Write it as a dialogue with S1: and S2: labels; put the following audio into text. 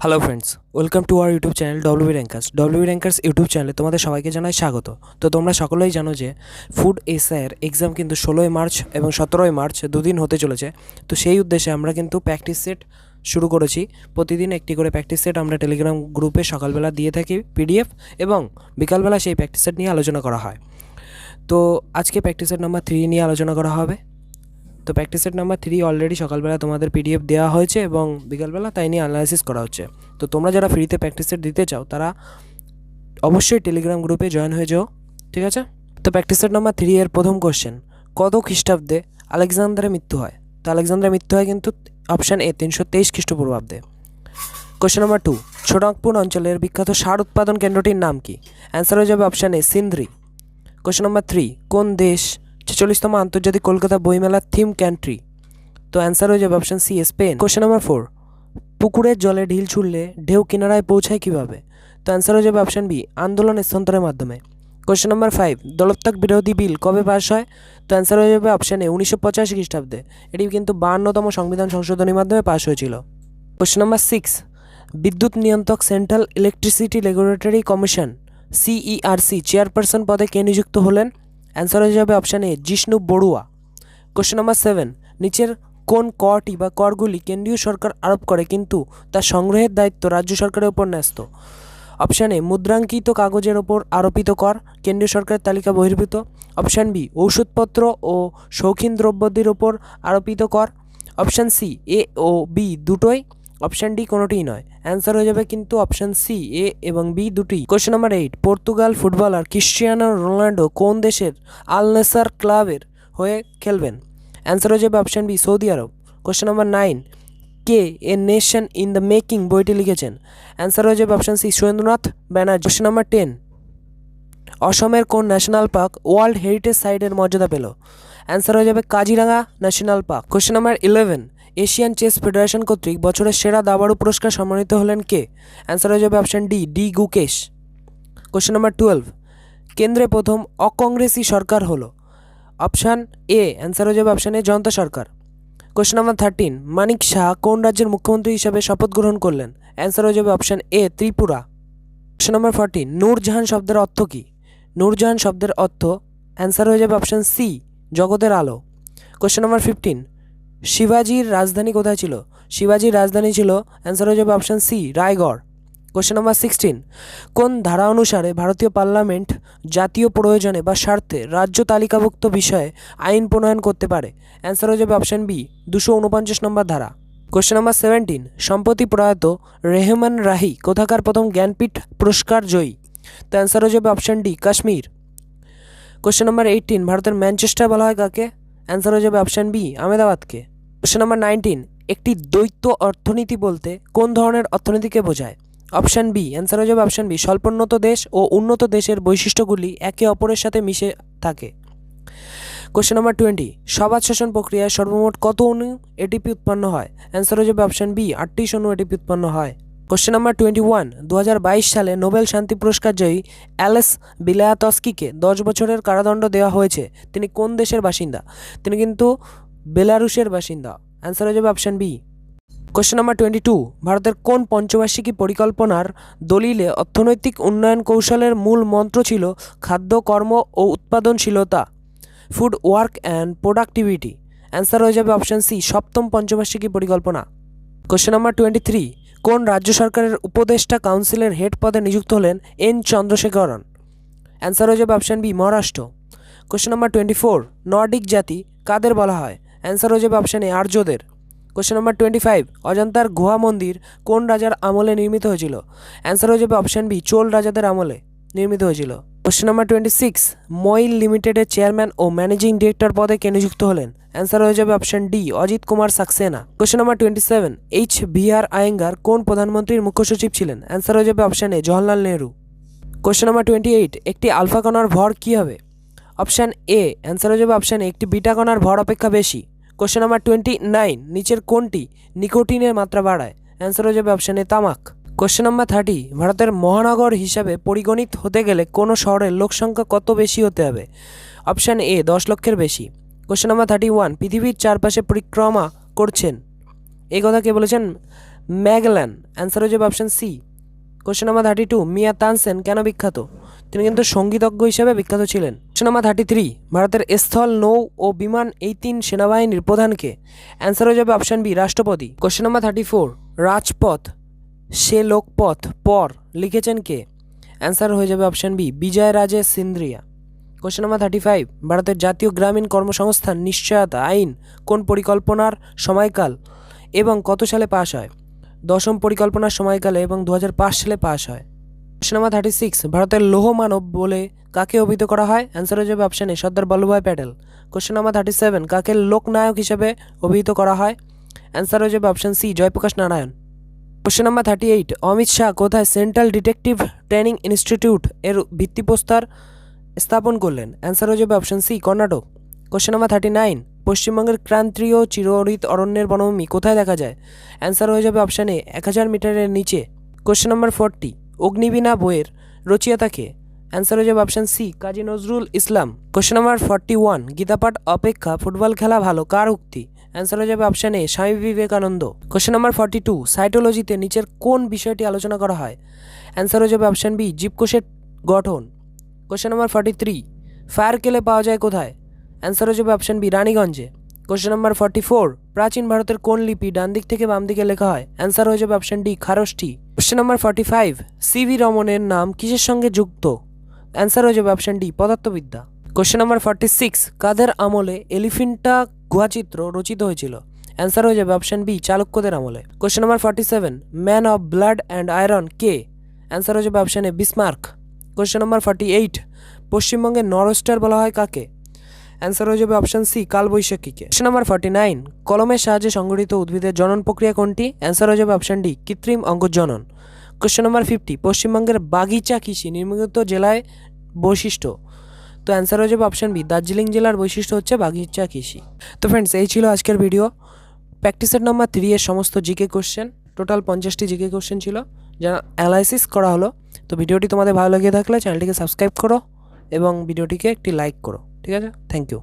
S1: Hello friends, welcome to our YouTube channel WB rankers. WB rankers YouTube চ্যানেলে তোমাদের সবাইকে জানাই স্বাগত। তো তোমরা সকলেই জানো যে ফুড এসআইয়ের এক্সাম কিন্তু 16ই মার্চ এবং 17ই মার্চ দুদিন হতে চলেছে। তো সেই উদ্দেশ্যে আমরা কিন্তু প্র্যাকটিস সেট শুরু করেছি। প্রতিদিন একটি করে প্র্যাকটিস সেট আমরা টেলিগ্রাম গ্রুপে সকালবেলা দিয়ে থাকি পিডিএফ, এবং বিকালবেলা সেই প্র্যাকটিস সেট নিয়ে আলোচনা করা হয়। তো আজকে প্র্যাকটিস সেট নাম্বার 3 নিয়ে আলোচনা করা হবে। তো প্র্যাকটিস সেট নাম্বার 3 অলরেডি সকালবেলা তোমাদের পিডিএফ দেওয়া হয়েছে এবং বিকালবেলা তাই নিয়ে অ্যানালাইসিস করা হচ্ছে। তো তোমরা যারা ফ্রিতে প্র্যাকটিস সেট দিতে চাও তারা অবশ্যই টেলিগ্রাম গ্রুপে জয়েন হয়ে যাও, ঠিক আছে? তো প্র্যাকটিস সেট নাম্বার 3 এর প্রথম কোশ্চেন, কত খ্রিস্টাব্দে আলেকজান্ডারের মৃত্যু হয়? তো আলেকজান্ডারের মৃত্যু হয় কিন্তু অপশান এ 323 খ্রিস্টপূর্বাব্দে। কোশ্চেন নাম্বার 2, ছোটনাগপুর অঞ্চলের বিখ্যাত সার উৎপাদন কেন্দ্রটির নাম কি? অ্যান্সার হয়ে যাবে অপশান এ সিন্ধ্রি। কোশ্চেন নাম্বার 3, কোন দেশ 46তম আন্তর্জাতিক কলকাতা বইমেলার থিম কান্ট্রি? তো অ্যান্সার হয়ে যাবে option C Spain. Question number 4, পুকুরের জলে ঢিল ছুড়লে ঢেউ কিনারায় পৌঁছায় কীভাবে? তো অ্যান্সার হয়ে যাবে অপশান বি আন্দোলন স্থানান্তরের মাধ্যমে। কোশ্চেন নাম্বার 5, দলত্যাগ বিরোধী বিল কবে পাস হয়? তো অ্যান্সার হয়ে যাবে অপশান এ 1985 খ্রিস্টাব্দে। এটি কিন্তু 52তম সংবিধান সংশোধনীর মাধ্যমে পাস হয়েছিল। কোশ্চেন নাম্বার 6, বিদ্যুৎ নিয়ন্ত্রক central electricity regulatory commission CERC chairperson পদে কে নিযুক্ত হলেন? অ্যান্সার হয়ে যাবে option A Jishnu Barua. Question number 7, নিচের কোন করটি বা করগুলি কেন্দ্রীয় সরকার আরোপ করে কিন্তু তার সংগ্রহের দায়িত্ব রাজ্য সরকারের ওপর ন্যস্ত? অপশান এ মুদ্রাঙ্কিত কাগজের ওপর আরোপিত কর, কেন্দ্রীয় সরকারের তালিকা বহির্ভূত। অপশান বি ঔষধপত্র ও শৌখিন দ্রব্যাদির ওপর আরোপিত কর। অপশান সি এ ও বি দুটোই। অপশান ডি কোনোটিই নয়। অ্যান্সার হয়ে যাবে কিন্তু অপশান সি এ এবং বি দুটি। Question number 8, Portugal footballer Cristiano Ronaldo কোন দেশের আল নাসর ক্লাবের হয়ে খেলবেন? অ্যান্সার হয়ে যাবে option B Saudi Arab. Question number 9, কে a nation in the making বইটি লিখেছেন? অ্যান্সার হয়ে যাবে option C Surendranath Banerjee. Question number 10, অসমের কোন ন্যাশনাল পার্ক ওয়ার্ল্ড হেরিটেজ সাইটের মর্যাদা পেল? অ্যান্সার হয়ে যাবে Kaziranga national park. Question number 11, Asian chess federation কর্তৃক বছরের সেরা দাবাড়ু পুরস্কার সম্মানিত হলেন কে? অ্যান্সার হয়ে যাবে option D D Gukesh. Question number 12, কেন্দ্রে প্রথম অকংগ্রেসি সরকার হলো? অপশান এ অ্যান্সার হয়ে যাবে অপশান এ জনতা সরকার। কোশ্চেন নাম্বার 13, মানিক শাহ কোন রাজ্যের মুখ্যমন্ত্রী হিসেবে শপথ গ্রহণ করলেন? অ্যান্সার হয়ে যাবে অপশান এ ত্রিপুরা। কোশ্চেন নাম্বার 14, নূরজাহান শব্দের অর্থ কী? নূরজাহান শব্দের অর্থ অ্যান্সার হয়ে যাবে অপশান সি জগতের আলো। কোশ্চেন নাম্বার 15, শিবাজির রাজধানী কোথায় ছিল? শিবাজির রাজধানী ছিল অ্যান্সার হয়ে যাবে option C Raigarh. Question number 16, কোন ধারা অনুসারে ভারতীয় পার্লামেন্ট জাতীয় প্রয়োজনে বা স্বার্থে রাজ্য তালিকাভুক্ত বিষয়ে আইন প্রণয়ন করতে পারে? অ্যান্সার হয়ে যাবে অপশান বি 249 নম্বর ধারা। কোশ্চেন নাম্বার 17, সম্প্রতি প্রয়াত রেহমান রাহি কোথাকার প্রথম জ্ঞানপীঠ পুরস্কার জয়ী? তো অ্যান্সার হয়ে যাবে option D Kashmir. Question number 18, ভারতের ম্যানচেস্টার বলা হয় কাকে? অ্যান্সার হয়ে যাবে অপশান বি আহমেদাবাদকে। কোশ্চেন নাম্বার 19, একটি দ্বৈত অর্থনীতি বলতে কোন ধরনের অর্থনীতিকে বোঝায়? অপশান বি অ্যান্সার হয়ে যাবে অপশান বি স্বল্পোন্নত দেশ ও উন্নত দেশের বৈশিষ্ট্যগুলি একে অপরের সাথে মিশে থাকে। কোশ্চেন নাম্বার 20, সবাত শ্বসন প্রক্রিয়ায় সর্বমোট কত অণু এটিপি উৎপন্ন হয়? অ্যান্সার হয়ে যাবে অপশান বি 38 অণু এটিপি উৎপন্ন হয়। কোশ্চেন নাম্বার 21, 2022 সালে নোবেল শান্তি পুরস্কার জয়ী অ্যালেস বিলায়াতস্কিকে 10 বছরের কারাদণ্ড দেওয়া হয়েছে। তিনি কোন দেশের বাসিন্দা? তিনি কিন্তু বেলারুশের বাসিন্দা। অ্যান্সার হয়ে যাবে অপশান বি। কোশ্চেন নাম্বার 22, ভারতের কোন পঞ্চবার্ষিকী পরিকল্পনার দলিলে অর্থনৈতিক উন্নয়ন কৌশলের মূল মন্ত্র ছিল খাদ্য কর্ম ও উৎপাদনশীলতা, food work and productivity? Answer হয়ে যাবে অপশান সি সপ্তম পঞ্চবার্ষিকী পরিকল্পনা। কোশ্চেন নাম্বার 23, কোন রাজ্য সরকারের উপদেষ্টা কাউন্সিলের হেড পদে নিযুক্ত হলেন এন চন্দ্রশেখরন? অ্যান্সার হয়ে যাবে option B Maharashtra. Question number 24, Nordic জাতি কাদের বলা হয়? অ্যান্সার হয়ে যাবে অপশান এ আর্যদের। কোশ্চেন নাম্বার 25, অজন্তার গুহা মন্দির কোন রাজার আমলে নির্মিত হয়েছিল? অ্যান্সার হয়ে যাবে অপশান বি চোল রাজাদের আমলে নির্মিত হয়েছিল। কোশ্চেন নাম্বার 26, মইল লিমিটেডের চেয়ারম্যান ও ম্যানেজিং ডিরেক্টর পদে কে নিযুক্ত হলেন? অ্যান্সার হয়ে যাবে option D Ajit Kumar Saxena. Question number 27, H V R Iyengar কোন প্রধানমন্ত্রীর মুখ্য সচিব ছিলেন? অ্যান্সার হয়ে যাবে option A Jawaharlal Nehru. Question number 28, একটি আলফা কণার ভর কী হবে? অপশান এ অ্যান্সার হয়ে যাবে অপশান এ একটি বিটা কণার ভর অপেক্ষা বেশি। কোশ্চেন নাম্বার 29, নিচের কোনটি নিকোটিনের মাত্রা বাড়ায়? অ্যান্সার হয়ে যাবে অপশান এ তামাক। কোশ্চেন নাম্বার 30, ভারতের মহানগর হিসাবে পরিগণিত হতে গেলে কোনো শহরের লোকসংখ্যা কত বেশি হতে হবে? অপশান এ 10 লক্ষের বেশি। কোশ্চেন নাম্বার 31, পৃথিবীর চারপাশে পরিক্রমা করছেন এই কথা কে বলেছেন? ম্যাগেলান, অ্যান্সার হয়ে যাবে অপশান সি। কোশ্চেন নাম্বার 32, মিয়া তানসেন কেন বিখ্যাত? তিনি কিন্তু সঙ্গীতজ্ঞ হিসেবে বিখ্যাত ছিলেন। কোশ্চেন নাম্বার 33, ভারতের স্থল, নৌ ও বিমান এই 3 সেনাবাহিনীর প্রধানকে? অ্যান্সার হয়ে যাবে অপশান বি, রাষ্ট্রপতি। কোশ্চেন নাম্বার 34, রাজপথ সে লোকপথ পর লিখেছেন কে? অ্যান্সার হয়ে যাবে অপশান বি, বিজয় রাজে সিন্ধ্রিয়া। কোশ্চেন নাম্বার 35, ভারতের জাতীয় গ্রামীণ কর্মসংস্থান নিশ্চয়তা আইন কোন পরিকল্পনার সময়কাল এবং কত সালে পাশ হয়? 10ম পরিকল্পনার সময়কালে এবং 2005 সালে পাশ হয়। কোশ্চেন নাম্বার 36, ভারতের লৌহ মানব বলে কাকে অভিহিত করা হয়? অ্যান্সার হয়ে যাবে অপশান এ, সর্দার বল্লভভাই প্যাটেল। কোশ্চেন নাম্বার 37, কাকে লোকনায়ক হিসেবে অভিহিত করা হয়? অ্যান্সার হয়ে যাবে option C, Jayaprakash Narayan. Question number 38, Amit Shah কোথায় সেন্ট্রাল ডিটেকটিভ ট্রেনিং ইনস্টিটিউট এর ভিত্তিপ্রস্তর স্থাপন করলেন? অ্যান্সার হয়ে যাবে option C, Karnataka. Question number 39, পশ্চিমবঙ্গের ক্রান্তীয় চিরহরিত অরণ্যের বনভূমি কোথায় দেখা যায়? অ্যান্সার হয়ে যাবে অপশান এ, 1000 মিটারের নিচে। কোশ্চেন নাম্বার 40, অগ্নিবীণা বইয়ের রচয়িতা কে? অ্যান্সার হয়ে যাবে option C, Kazi Nazrul Islam. Question number 41, গীতাপাঠ অপেক্ষা ফুটবল খেলা ভালো কার উক্তি? অ্যান্সার হয়ে যাবে অপশান এ, স্বামী বিবেকানন্দ। কোশ্চেন নাম্বার 42, সাইটোলজিতে নিচের কোন বিষয়টি আলোচনা করা হয়? অ্যান্সার হয়ে যাবে অপশান বি, জীবকোষের গঠন। কোশ্চেন নাম্বার 43, ফায়ার কেলে পাওয়া যায় কোথায়? অ্যান্সার হয়ে যাবে অপশান বি, রানীগঞ্জে। কোশ্চেন নাম্বার 44, প্রাচীন ভারতের কোন লিপি ডান দিক থেকে বাম দিকে লেখা হয়? অ্যান্সার হয়ে যাবে option D, Kharosthi. Question number 45, C V রমনের নাম কিসের সঙ্গে যুক্ত? অ্যান্সার হয়ে যাবে অপশান ডি, পদার্থবিদ্যা। কোশ্চেন নাম্বার 46, কাদের আমলে এলিফেন্টা গুহাচিত্র রচিত হয়েছিল? অ্যান্সার হয়ে যাবে অপশান বি, চালুক্যদের আমলে। Question number 47, man of blood and iron K? Answer হয়ে যাবে অপশান এ, বিসমার্ক। কোশ্চেন নাম্বার 48, পশ্চিমবঙ্গের নরস্টার বলা হয় কাকে? অ্যান্সার হয়ে যাবে অপশান সি, কালবৈশাখীকে। কোশ্চেন নাম্বার 49, কলমের সাহায্যে সংগঠিত উদ্ভিদের জনন প্রক্রিয়া কোনটি? অ্যান্সার হয়ে যাবে অপশান ডি, কৃত্রিম অঙ্গজনন। কোশ্চেন নাম্বার 50, পশ্চিমবঙ্গের বাগিচা কৃষি নিম্নলিখিত জেলায় বৈশিষ্ট্য? তো অ্যান্সার হয়ে যাবে অপশান বি, দার্জিলিং জেলার বৈশিষ্ট্য হচ্ছে বাগিচা কৃষি। তো ফ্রেন্ডস, এই ছিল আজকের ভিডিও। প্র্যাকটিসের নাম্বার 3 এর সমস্ত জিকে কোশ্চেন, টোটাল 50টি জিকে কোশ্চেন ছিল যা অ্যানালাইসিস করা হলো। তো ভিডিওটি তোমাদের ভালো লেগে থাকলে চ্যানেলটিকে সাবস্ক্রাইব করো এবং ভিডিওটিকে একটি লাইক করো। ঠিক আছে, থ্যাংক ইউ।